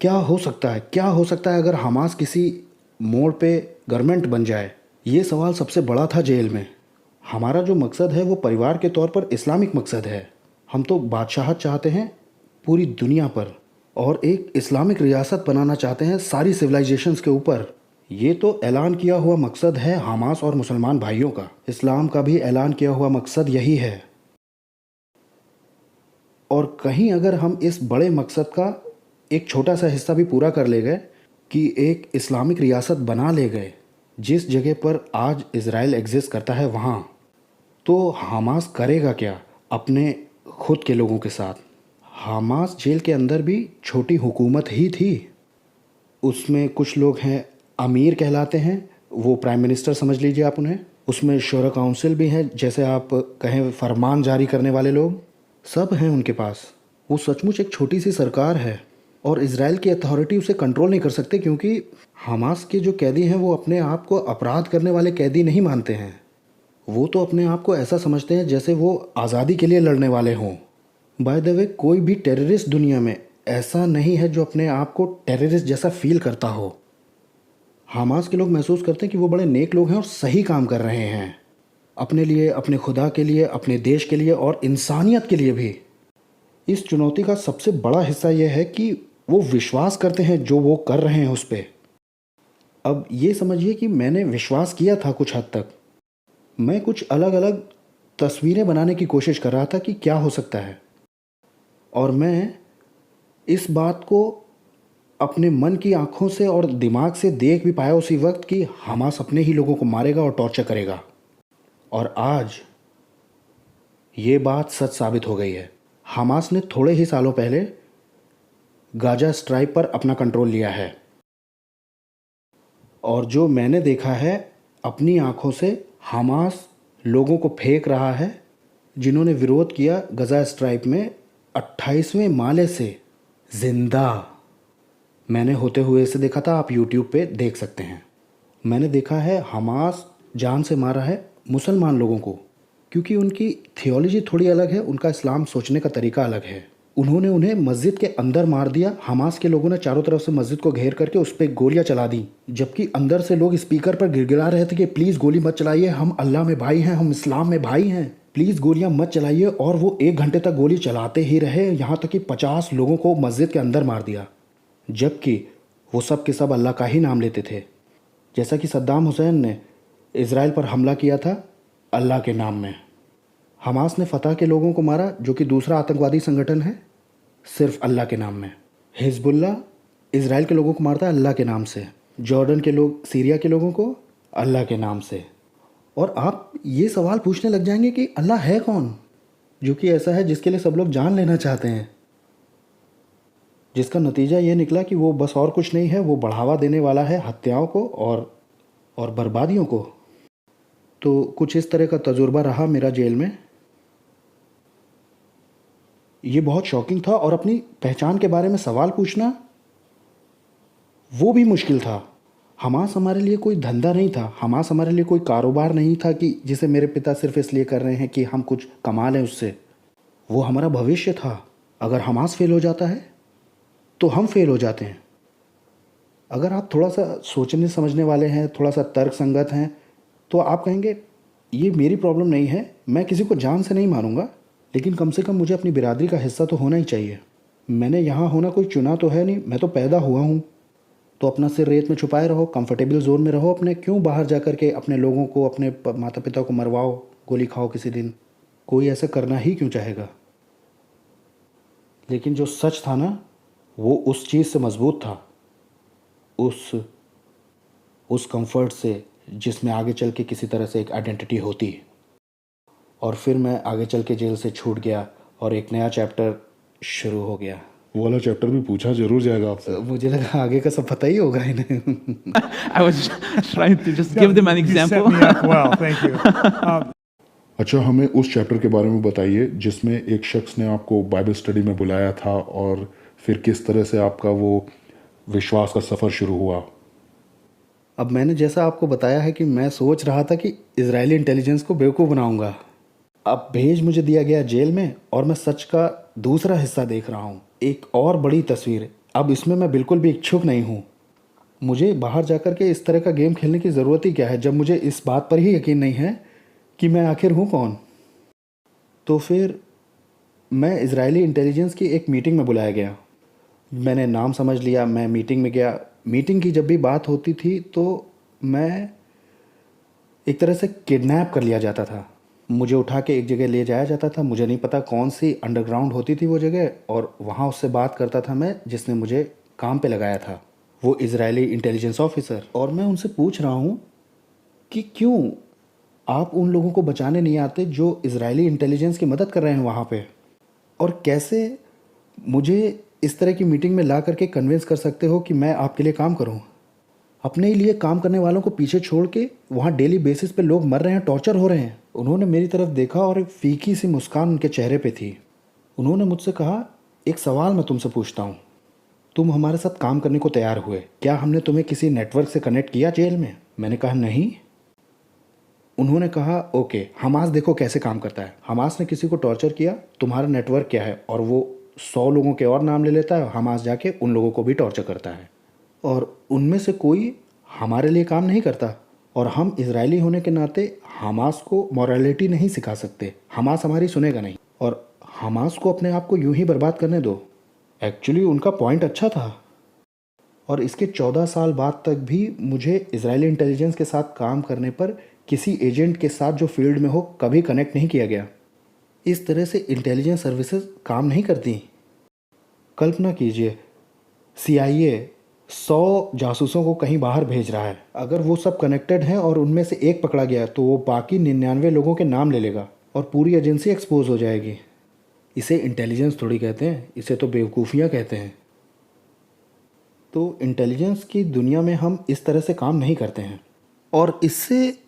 क्या हो सकता है, क्या हो सकता है अगर हमास किसी मोड़ पे गवर्नमेंट बन जाए? ये सवाल सबसे बड़ा था जेल में। हमारा जो मकसद है वो परिवार के तौर पर इस्लामिक मकसद है। हम तो बादशाहत चाहते हैं पूरी दुनिया पर, और एक इस्लामिक रियासत बनाना चाहते हैं सारी सिविलाइजेशंस के ऊपर। ये तो ऐलान किया हुआ मकसद है हमास और मुसलमान भाइयों का। इस्लाम का भी ऐलान किया हुआ मकसद यही है। और कहीं अगर हम इस बड़े मकसद का एक छोटा सा हिस्सा भी पूरा कर ले गए कि एक इस्लामिक रियासत बना ले गए जिस जगह पर आज इजराइल एग्जिस्ट करता है वहाँ, तो हमास करेगा क्या अपने खुद के लोगों के साथ? हमास जेल के अंदर भी छोटी हुकूमत ही थी। उसमें कुछ लोग हैं अमीर कहलाते हैं, वो प्राइम मिनिस्टर समझ लीजिए आप उन्हें। उसमें शूरा काउंसिल भी है, जैसे आप कहें फरमान जारी करने वाले लोग, सब हैं उनके पास। वो सचमुच एक छोटी सी सरकार है और इजराइल की अथॉरिटी उसे कंट्रोल नहीं कर सकते, क्योंकि हमास के जो कैदी हैं वो अपने आप को अपराध करने वाले कैदी नहीं मानते हैं। वो तो अपने आप को ऐसा समझते हैं जैसे वो आज़ादी के लिए लड़ने वाले हों। बाय द वे, कोई भी टेररिस्ट दुनिया में ऐसा नहीं है जो अपने आप को टेररिस्ट जैसा फील करता हो। हमास के लोग महसूस करते हैं कि वो बड़े नेक लोग हैं और सही काम कर रहे हैं, अपने लिए, अपने खुदा के लिए, अपने देश के लिए और इंसानियत के लिए भी। इस चुनौती का सबसे बड़ा हिस्सा यह है कि वो विश्वास करते हैं जो वो कर रहे हैं उस पर। अब ये समझिए कि मैंने विश्वास किया था कुछ हद तक। मैं कुछ अलग अलग तस्वीरें बनाने की कोशिश कर रहा था कि क्या हो सकता है, और मैं इस बात को अपने मन की आंखों से और दिमाग से देख भी पाया उसी वक्त कि हमास अपने ही लोगों को मारेगा और टॉर्चर करेगा। और आज ये बात सच साबित हो गई है। हमास ने थोड़े ही सालों पहले गाजा स्ट्राइप पर अपना कंट्रोल लिया है, और जो मैंने देखा है अपनी आंखों से, हमास लोगों को फेंक रहा है जिन्होंने विरोध किया गाजा स्ट्राइप में 28वें माले से जिंदा। मैंने होते हुए इसे देखा था, आप यूट्यूब पे देख सकते हैं। मैंने देखा है हमास जान से मारा है मुसलमान लोगों को, क्योंकि उनकी थियोलॉजी थोड़ी अलग है, उनका इस्लाम सोचने का तरीका अलग है। उन्होंने उन्हें मस्जिद के अंदर मार दिया। हमास के लोगों ने चारों तरफ से मस्जिद को घेर करके उस पर गोलियां चला दी, जबकि अंदर से लोग स्पीकर पर गिड़गिड़ा रहे थे कि प्लीज़ गोली मत चलाइए, हम अल्लाह में भाई हैं, हम इस्लाम में भाई हैं, प्लीज़ गोलियां मत चलाइए। और वो 1 घंटे तक गोली चलाते ही रहे, यहाँ तक कि 50 लोगों को मस्जिद के अंदर मार दिया, जबकि वो सब के सब अल्लाह का ही नाम लेते थे। जैसा कि सद्दाम हुसैन ने इज़राइल पर हमला किया था अल्लाह के नाम में। हमास ने फतह के लोगों को मारा, जो कि दूसरा आतंकवादी संगठन है, सिर्फ अल्लाह के नाम में। हिजबुल्लाह इज़राइल के लोगों को मारता है अल्लाह के नाम से। जॉर्डन के लोग सीरिया के लोगों को अल्लाह के नाम से। और आप ये सवाल पूछने लग जाएंगे कि अल्लाह है कौन, जो कि ऐसा है जिसके लिए सब लोग जान लेना चाहते हैं, जिसका नतीजा ये निकला कि वो बस और कुछ नहीं है, वो बढ़ावा देने वाला है हत्याओं को और बर्बादियों को। तो कुछ इस तरह का तजुर्बा रहा मेरा जेल में। ये बहुत शॉकिंग था, और अपनी पहचान के बारे में सवाल पूछना वो भी मुश्किल था। हमास हमारे लिए कोई धंधा नहीं था, हमास हमारे लिए कोई कारोबार नहीं था कि जिसे मेरे पिता सिर्फ इसलिए कर रहे हैं कि हम कुछ कमा लें उससे। वो हमारा भविष्य था। अगर हमास फेल हो जाता है तो हम फेल हो जाते हैं। अगर आप थोड़ा सा सोचने समझने वाले हैं, थोड़ा सा तर्क संगत हैं, तो आप कहेंगे ये मेरी प्रॉब्लम नहीं है, मैं किसी को जान से नहीं मारूंगा, लेकिन कम से कम मुझे अपनी बिरादरी का हिस्सा तो होना ही चाहिए। मैंने यहाँ होना कोई चुना तो है नहीं, मैं तो पैदा हुआ हूँ। तो अपना सिर रेत में छुपाए रहो, कंफर्टेबल जोन में रहो अपने। क्यों बाहर जा कर के अपने लोगों को, अपने माता पिता को मरवाओ, गोली खाओ किसी दिन? कोई ऐसा करना ही क्यों चाहेगा? लेकिन जो सच था ना, वो उस चीज़ से मजबूत था, उस कंफर्ट से जिसमें आगे चल के किसी तरह से एक आइडेंटिटी होती। और फिर मैं आगे चल के जेल से छूट गया और एक नया चैप्टर शुरू हो गया। वो वाला चैप्टर भी पूछा जरूर जाएगा आपसे। मुझे लगा आगे का सब पता ही होगा इन्हें। I was trying to just give them an example. You set me up well, thank you. अच्छा, हमें उस चैप्टर के बारे में बताइए जिसमें एक शख्स ने आपको बाइबल स्टडी में बुलाया था, और फिर किस तरह से आपका वो विश्वास का सफ़र शुरू हुआ। अब मैंने जैसा आपको बताया है कि मैं सोच रहा था कि इजरायली इंटेलिजेंस को बेवकूफ़ बनाऊंगा। अब भेज मुझे दिया गया जेल में, और मैं सच का दूसरा हिस्सा देख रहा हूँ, एक और बड़ी तस्वीर। अब इसमें मैं बिल्कुल भी इच्छुक नहीं हूँ। मुझे बाहर जाकर के इस तरह का गेम खेलने की ज़रूरत ही क्या है, जब मुझे इस बात पर ही यकीन नहीं है कि मैं आखिर हूँ कौन। तो फिर मैं इजरायली इंटेलिजेंस की एक मीटिंग में बुलाया गया। मैंने नाम समझ लिया, मैं मीटिंग में गया। मीटिंग की जब भी बात होती थी तो मैं एक तरह से किडनैप कर लिया जाता था। मुझे उठा के एक जगह ले जाया जाता था, मुझे नहीं पता कौन सी अंडरग्राउंड होती थी वो जगह, और वहाँ उससे बात करता था मैं, जिसने मुझे काम पे लगाया था, वो इजरायली इंटेलिजेंस ऑफिसर। और मैं उनसे पूछ रहा हूँ कि क्यों आप उन लोगों को बचाने नहीं आते जो इजरायली इंटेलिजेंस की मदद कर रहे हैं वहाँ पे, और कैसे मुझे इस तरह की मीटिंग में ला करके कन्विंस कर सकते हो कि मैं आपके लिए काम करूं। अपने ही लिए काम करने वालों को पीछे छोड़ के वहाँ डेली बेसिस पे लोग मर रहे हैं, टॉर्चर हो रहे हैं। उन्होंने मेरी तरफ देखा और एक फीकी सी मुस्कान उनके चेहरे पे थी। उन्होंने मुझसे कहा, एक सवाल मैं तुमसे पूछता हूँ, तुम हमारे साथ काम करने को तैयार हुए, क्या हमने तुम्हें किसी नेटवर्क से कनेक्ट किया जेल में? मैंने कहा नहीं। उन्होंने कहा ओके, हमास देखो कैसे काम करता है, हमास ने किसी को टॉर्चर किया, तुम्हारा नेटवर्क क्या है? और वो 100 लोगों के और नाम ले लेता है, हमास जाके उन लोगों को भी टॉर्चर करता है और उनमें से कोई हमारे लिए काम नहीं करता। और हम इजरायली होने के नाते हमास को मॉरलिटी नहीं सिखा सकते। हमास हमारी सुनेगा नहीं और हमास को अपने आप को यूं ही बर्बाद करने दो। एक्चुअली उनका पॉइंट अच्छा था और इसके 14 साल बाद तक भी मुझे इजरायली इंटेलिजेंस के साथ काम करने पर किसी एजेंट के साथ जो फील्ड में हो कभी कनेक्ट नहीं किया गया। इस तरह से इंटेलिजेंस सर्विसेज काम नहीं करती। कल्पना कीजिए, CIA 100 जासूसों को कहीं बाहर भेज रहा है। अगर वो सब कनेक्टेड हैं और उनमें से एक पकड़ा गया तो वो बाकी 99 लोगों के नाम ले लेगा और पूरी एजेंसी एक्सपोज हो जाएगी। इसे इंटेलिजेंस थोड़ी कहते हैं, इसे तो बेवकूफ़ियाँ कहते हैं। तो इंटेलिजेंस की दुनिया में हम इस तरह से काम नहीं करते हैं। और इससे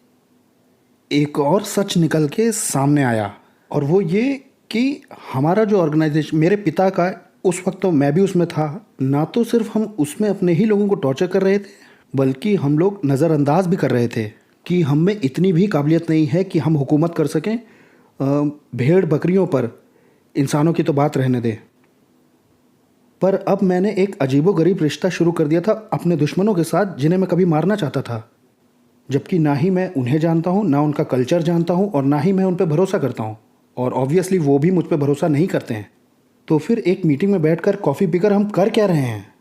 एक और सच निकल के सामने आया और वो ये कि हमारा जो ऑर्गेनाइजेशन, मेरे पिता का, उस वक्त तो मैं भी उसमें था, ना तो सिर्फ हम उसमें अपने ही लोगों को टॉर्चर कर रहे थे बल्कि हम लोग नज़रअंदाज भी कर रहे थे कि हम में इतनी भी काबिलियत नहीं है कि हम हुकूमत कर सकें। भेड़ बकरियों पर, इंसानों की तो बात रहने दे। पर अब मैंने एक अजीबोगरीब रिश्ता शुरू कर दिया था अपने दुश्मनों के साथ जिन्हें मैं कभी मारना चाहता था, जबकि ना ही मैं उन्हें जानता हूँ, ना उनका कल्चर जानता हूँ और ना ही मैं उन पर भरोसा करता हूँ और ऑब्वियसली वो भी मुझ पर भरोसा नहीं करते हैं। तो फिर एक मीटिंग में बैठकर कॉफ़ी पीकर हम कर क्या रहे हैं?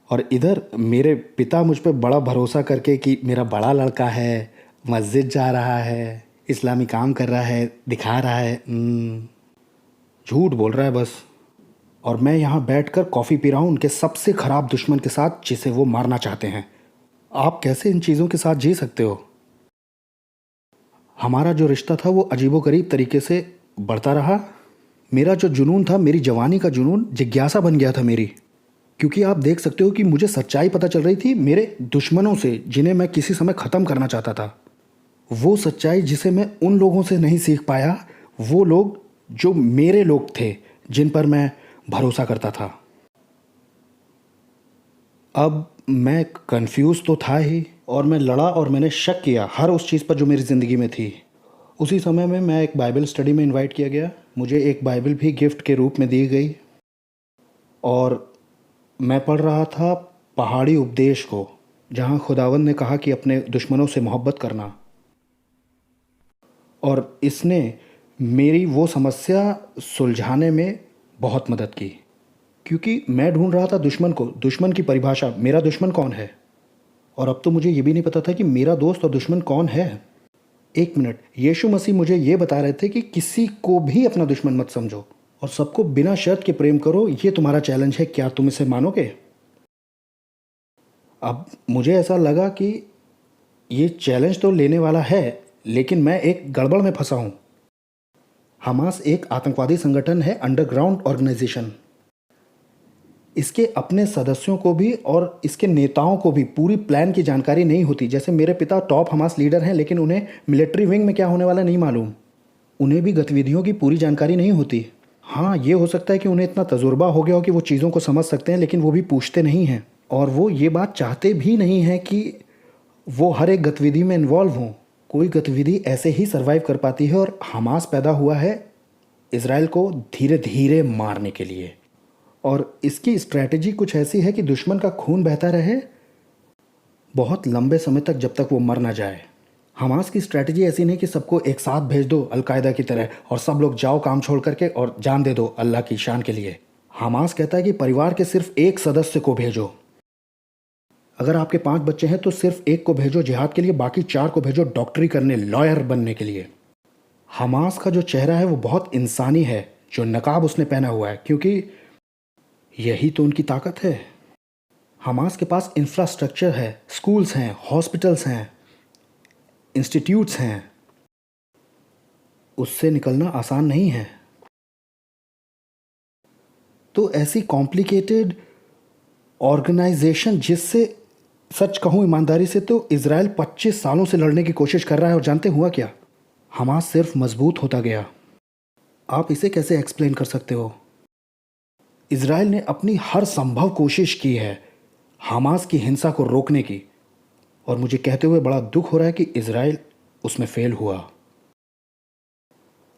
और इधर मेरे पिता मुझ पर बड़ा भरोसा करके कि मेरा बड़ा लड़का है, मस्जिद जा रहा है, इस्लामी काम कर रहा है, दिखा रहा है, झूठ बोल रहा है बस। और मैं यहाँ बैठकर कॉफ़ी पी रहा हूँ उनके सबसे ख़राब दुश्मन के साथ जिसे वो मारना चाहते हैं। आप कैसे इन चीज़ों के साथ जी सकते हो? हमारा जो रिश्ता था वो अजीबोगरीब तरीके से बढ़ता रहा। मेरा जो जुनून था, मेरी जवानी का जुनून जिज्ञासा बन गया था मेरी, क्योंकि आप देख सकते हो कि मुझे सच्चाई पता चल रही थी मेरे दुश्मनों से जिन्हें मैं किसी समय ख़त्म करना चाहता था। वो सच्चाई जिसे मैं उन लोगों से नहीं सीख पाया, वो लोग जो मेरे लोग थे जिन पर मैं भरोसा करता था। अब मैं कंफ्यूज तो था ही और मैं लड़ा और मैंने शक किया हर उस चीज़ पर जो मेरी ज़िंदगी में थी। उसी समय में मैं एक बाइबल स्टडी में इनवाइट किया गया। मुझे एक बाइबल भी गिफ्ट के रूप में दी गई और मैं पढ़ रहा था पहाड़ी उपदेश को, जहाँ खुदावंद ने कहा कि अपने दुश्मनों से मोहब्बत करना। और इसने मेरी वो समस्या सुलझाने में बहुत मदद की, क्योंकि मैं ढूंढ रहा था दुश्मन को, दुश्मन की परिभाषा, मेरा दुश्मन कौन है। और अब तो मुझे ये भी नहीं पता था कि मेरा दोस्त और दुश्मन कौन है। एक मिनट, यीशु मसीह मुझे ये बता रहे थे कि किसी को भी अपना दुश्मन मत समझो और सबको बिना शर्त के प्रेम करो, ये तुम्हारा चैलेंज है। क्या तुम इसे मानोगे? अब मुझे ऐसा लगा कि ये चैलेंज तो लेने वाला है, लेकिन मैं एक गड़बड़ में फंसा हूँ। हमास एक आतंकवादी संगठन है, अंडरग्राउंड ऑर्गेनाइजेशन। इसके अपने सदस्यों को भी और इसके नेताओं को भी पूरी प्लान की जानकारी नहीं होती। जैसे मेरे पिता टॉप हमास लीडर हैं, लेकिन उन्हें मिलिट्री विंग में क्या होने वाला नहीं मालूम। उन्हें भी गतिविधियों की पूरी जानकारी नहीं होती। हाँ, ये हो सकता है कि उन्हें इतना तजुर्बा हो गया हो कि वो चीज़ों को समझ सकते हैं, लेकिन वो भी पूछते नहीं हैं और वो ये बात चाहते भी नहीं हैं कि वो हर एक गतिविधि में इन्वॉल्व हों। कोई गतिविधि ऐसे ही सर्वाइव कर पाती है और हमास पैदा हुआ है इज़राइल को धीरे धीरे मारने के लिए। और इसकी स्ट्रैटेजी कुछ ऐसी है कि दुश्मन का खून बहता रहे बहुत लंबे समय तक, जब तक वो मर ना जाए। हमास की स्ट्रैटेजी ऐसी नहीं कि सबको एक साथ भेज दो अलकायदा की तरह और सब लोग जाओ काम छोड़ करके और जान दे दो अल्लाह की शान के लिए। हमास कहता है कि परिवार के सिर्फ एक सदस्य को भेजो। अगर आपके 5 बच्चे हैं तो सिर्फ एक को भेजो जिहाद के लिए, बाकी 4 को भेजो डॉक्टरी करने, लॉयर बनने के लिए। हमास का जो चेहरा है वो बहुत इंसानी है, जो नकाब उसने पहना हुआ है, क्योंकि यही तो उनकी ताकत है। हमास के पास इंफ्रास्ट्रक्चर है, स्कूल्स हैं, हॉस्पिटल्स हैं, इंस्टीट्यूट्स हैं। उससे निकलना आसान नहीं है। तो ऐसी कॉम्प्लिकेटेड ऑर्गेनाइजेशन, जिससे सच कहूँ ईमानदारी से तो इज़राइल 25 सालों से लड़ने की कोशिश कर रहा है, और जानते हुआ क्या? हमास सिर्फ मजबूत होता गया। आप इसे कैसे एक्सप्लेन कर सकते हो? इज़राइल ने अपनी हर संभव कोशिश की है हमास की हिंसा को रोकने की, और मुझे कहते हुए बड़ा दुख हो रहा है कि इज़राइल उसमें फेल हुआ।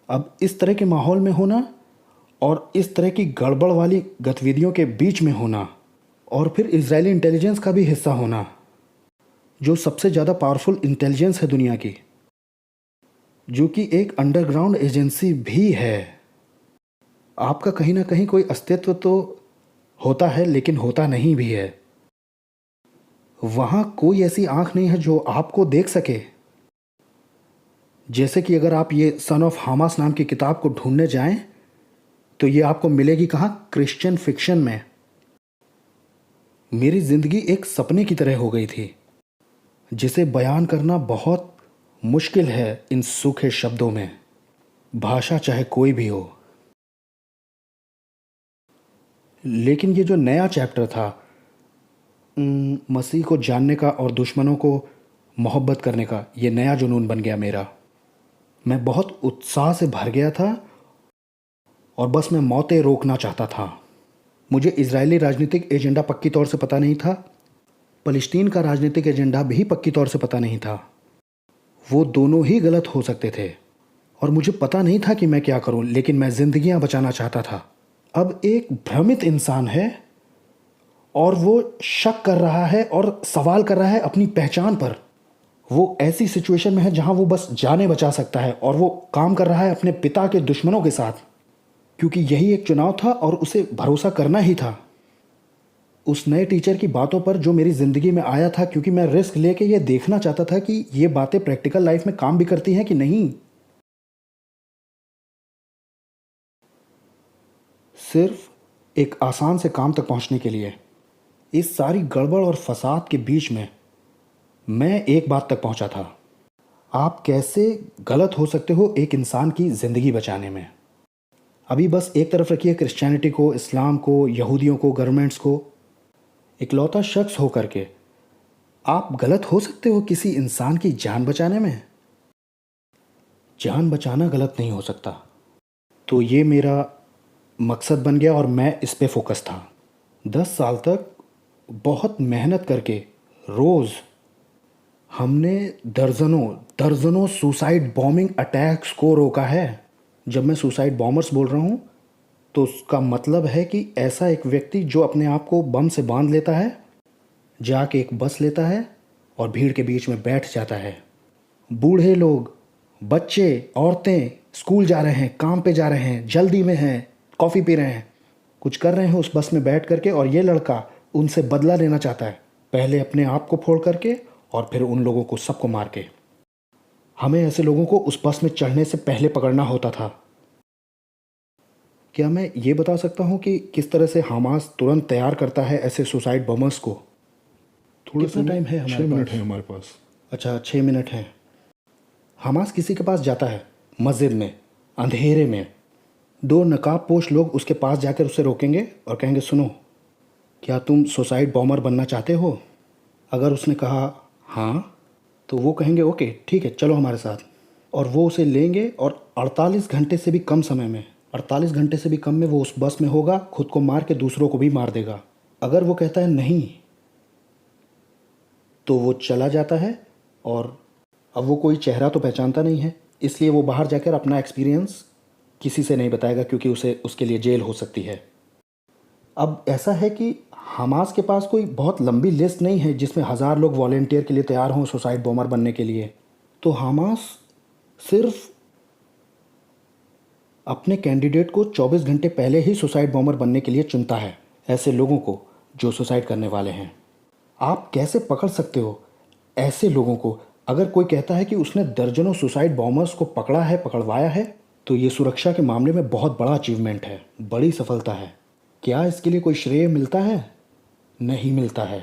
अब इस तरह के माहौल में होना और इस तरह की गड़बड़ वाली गतिविधियों के बीच में होना, और फिर इजरायली इंटेलिजेंस का भी हिस्सा होना, जो सबसे ज़्यादा पावरफुल इंटेलिजेंस है दुनिया की, जो कि एक अंडरग्राउंड एजेंसी भी है। आपका कहीं ना कहीं कोई अस्तित्व तो होता है, लेकिन होता नहीं भी है। वहाँ कोई ऐसी आँख नहीं है जो आपको देख सके। जैसे कि अगर आप ये सन ऑफ हामास नाम की किताब को ढूंढने जाएं, तो ये आपको मिलेगी कहाँ? क्रिश्चियन फिक्शन में। मेरी ज़िंदगी एक सपने की तरह हो गई थी, जिसे बयान करना बहुत मुश्किल है इन सूखे शब्दों में, भाषा चाहे कोई भी हो। लेकिन ये जो नया चैप्टर था, मसीह को जानने का और दुश्मनों को मोहब्बत करने का, ये नया जुनून बन गया मेरा। मैं बहुत उत्साह से भर गया था और बस मैं मौतें रोकना चाहता था। मुझे इजरायली राजनीतिक एजेंडा पक्की तौर से पता नहीं था, फ़लस्तीन का राजनीतिक एजेंडा भी पक्की तौर से पता नहीं था। वो दोनों ही गलत हो सकते थे और मुझे पता नहीं था कि मैं क्या करूं, लेकिन मैं ज़िंदगियां बचाना चाहता था। अब एक भ्रमित इंसान है और वो शक कर रहा है और सवाल कर रहा है अपनी पहचान पर। वो ऐसी सिचुएशन में है जहां वो बस जाने बचा सकता है, और वो काम कर रहा है अपने पिता के दुश्मनों के साथ, क्योंकि यही एक चुनाव था और उसे भरोसा करना ही था उस नए टीचर की बातों पर जो मेरी ज़िंदगी में आया था, क्योंकि मैं रिस्क लेके ये देखना चाहता था कि ये बातें प्रैक्टिकल लाइफ में काम भी करती हैं कि नहीं। सिर्फ एक आसान से काम तक पहुंचने के लिए इस सारी गड़बड़ और फसाद के बीच में मैं एक बात तक पहुंचा था। आप कैसे गलत हो सकते हो एक इंसान की ज़िंदगी बचाने में। अभी बस एक तरफ रखिए क्रिश्चियनिटी को, इस्लाम को, यहूदियों को, गवर्नमेंट्स को। इकलौता शख्स होकर के आप गलत हो सकते हो किसी इंसान की जान बचाने में। जान बचाना गलत नहीं हो सकता। तो ये मेरा मकसद बन गया और मैं इस पे फोकस था। 10 साल तक बहुत मेहनत करके रोज़ हमने दर्जनों सुसाइड बॉम्बिंग अटैक्स को रोका है। जब मैं सुसाइड बॉम्बर्स बोल रहा हूँ तो उसका मतलब है कि ऐसा एक व्यक्ति जो अपने आप को बम से बांध लेता है, जाके एक बस लेता है और भीड़ के बीच में बैठ जाता है। बूढ़े लोग, बच्चे, औरतें स्कूल जा रहे हैं, काम पे जा रहे हैं, जल्दी में हैं, कॉफ़ी पी रहे हैं, कुछ कर रहे हैं उस बस में बैठ करके, और ये लड़का उनसे बदला लेना चाहता है, पहले अपने आप को फोड़ करके और फिर उन लोगों को सबको मार के। हमें ऐसे लोगों को उस बस में चढ़ने से पहले पकड़ना होता था। क्या मैं ये बता सकता हूँ कि किस तरह से हमास तुरंत तैयार करता है ऐसे सुसाइड बमर्स को? कितना टाइम है हमारे 6 पास? मिनट है हमारे पास। अच्छा, 6 मिनट हैं। हमास किसी के पास जाता है मस्जिद में अंधेरे में, 2 नकाबपोश लोग उसके पास जाकर उसे रोकेंगे और कहेंगे, सुनो, क्या तुम सुसाइड बॉम्बर बनना चाहते हो? अगर उसने कहा हाँ, तो वो कहेंगे ओके ठीक है, चलो हमारे साथ। और वो उसे लेंगे और 48 घंटे से भी कम समय में, 48 घंटे से भी कम में वो उस बस में होगा, खुद को मार के दूसरों को भी मार देगा। अगर वो कहता है नहीं, तो वो चला जाता है। और अब वो कोई चेहरा तो पहचानता नहीं है, इसलिए वो बाहर जाकर अपना एक्सपीरियंस किसी से नहीं बताएगा, क्योंकि उसे उसके लिए जेल हो सकती है। अब ऐसा है कि हमास के पास कोई बहुत लंबी लिस्ट नहीं है जिसमें 1000 लोग वॉलेंटियर के लिए तैयार हों सुसाइड बॉम्बर बनने के लिए। तो हमास सिर्फ अपने कैंडिडेट को 24 घंटे पहले ही सुसाइड बॉम्बर बनने के लिए चुनता है, ऐसे लोगों को जो सुसाइड करने वाले हैं। आप कैसे पकड़ सकते हो ऐसे लोगों को? अगर कोई कहता है कि उसने दर्जनों सुसाइड बॉम्बर्स को पकड़ा है, पकड़वाया है, तो ये सुरक्षा के मामले में बहुत बड़ा अचीवमेंट है, बड़ी सफलता है। क्या इसके लिए कोई श्रेय मिलता है? नहीं मिलता है।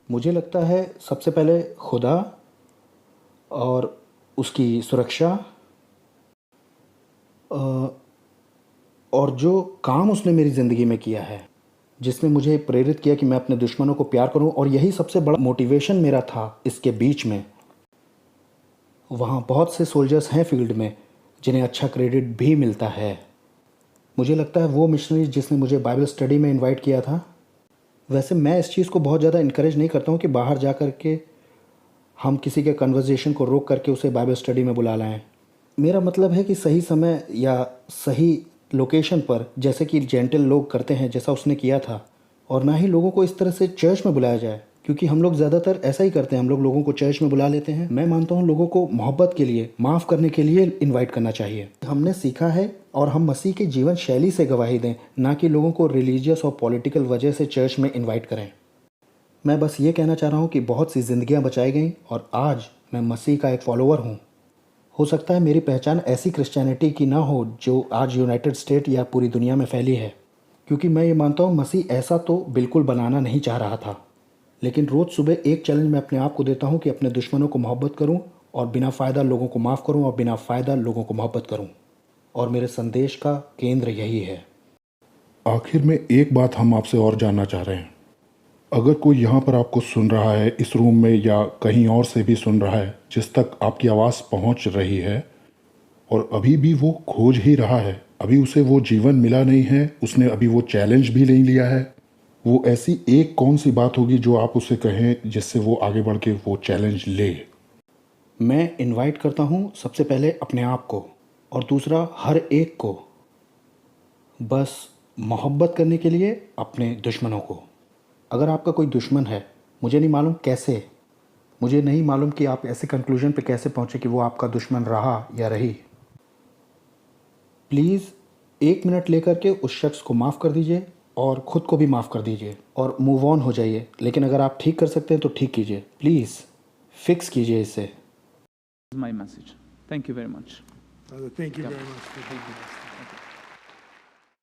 मुझे लगता है सबसे पहले खुदा और उसकी सुरक्षा, और जो काम उसने मेरी ज़िंदगी में किया है, जिसने मुझे प्रेरित किया कि मैं अपने दुश्मनों को प्यार करूं, और यही सबसे बड़ा मोटिवेशन मेरा था इसके बीच में। वहाँ बहुत से सोल्जर्स हैं फील्ड में जिन्हें अच्छा क्रेडिट भी मिलता है। मुझे लगता है वो मिशनरी जिसने मुझे बाइबल स्टडी में इनवाइट किया था, वैसे मैं इस चीज़ को बहुत ज़्यादा इनकरेज नहीं करता हूँ कि बाहर जा कर के हम किसी के कन्वर्सेशन को रोक करके उसे बाइबल स्टडी में बुला लाएं। मेरा मतलब है कि सही समय या सही लोकेशन पर, जैसे कि जेंटल लोग करते हैं जैसा उसने किया था, और ना ही लोगों को इस तरह से चर्च में बुलाया जाए, क्योंकि हम लोग ज़्यादातर ऐसा ही करते हैं, हम लोग लोगों को चर्च में बुला लेते हैं। मैं मानता हूँ लोगों को मोहब्बत के लिए, माफ़ करने के लिए इनवाइट करना चाहिए। हमने सीखा है और हम मसीह की जीवन शैली से गवाही दें, ना कि लोगों को रिलीजियस और पॉलिटिकल वजह से चर्च में इनवाइट करें। मैं बस ये कहना चाह रहा हूँ कि बहुत सी ज़िंदगियाँ बचाई गईं और आज मैं मसीह का एक फॉलोअर हूँ। हो सकता है मेरी पहचान ऐसी क्रिश्चियनिटी की ना हो जो आज यूनाइटेड स्टेट या पूरी दुनिया में फैली है, क्योंकि मैं ये मानता हूँ मसीह ऐसा तो बिल्कुल बनाना नहीं चाह रहा था। लेकिन रोज़ सुबह एक चैलेंज मैं अपने आप को देता हूँ कि अपने दुश्मनों को मोहब्बत करूँ और बिना फ़ायदा लोगों को माफ़ करूँ और बिना फ़ायदा लोगों को मोहब्बत करूँ। और मेरे संदेश का केंद्र यही है। आखिर में एक बात हम आपसे और जानना चाह रहे हैं। अगर कोई यहाँ पर आपको सुन रहा है, इस रूम में या कहीं और से भी सुन रहा है, जिस तक आपकी आवाज़ पहुँच रही है और अभी भी वो खोज ही रहा है, अभी उसे वो जीवन मिला नहीं है, उसने अभी वो चैलेंज भी नहीं लिया है, वो ऐसी एक कौन सी बात होगी जो आप उसे कहें जिससे वो आगे बढ़ के वो चैलेंज ले? मैं इनवाइट करता हूँ सबसे पहले अपने आप को, और दूसरा हर एक को, बस मोहब्बत करने के लिए अपने दुश्मनों को। अगर आपका कोई दुश्मन है, मुझे नहीं मालूम कैसे, मुझे नहीं मालूम कि आप ऐसे कंक्लूजन पे कैसे पहुँचे कि वो आपका दुश्मन रहा या रही, प्लीज़ 1 मिनट लेकर के उस शख्स को माफ़ कर दीजिए और ख़ुद को भी माफ़ कर दीजिए और मूव ऑन हो जाइए। लेकिन अगर आप ठीक कर सकते हैं तो ठीक कीजिए, प्लीज़ फिक्स कीजिए इसे। My message. Thank you very much. Thank you very much.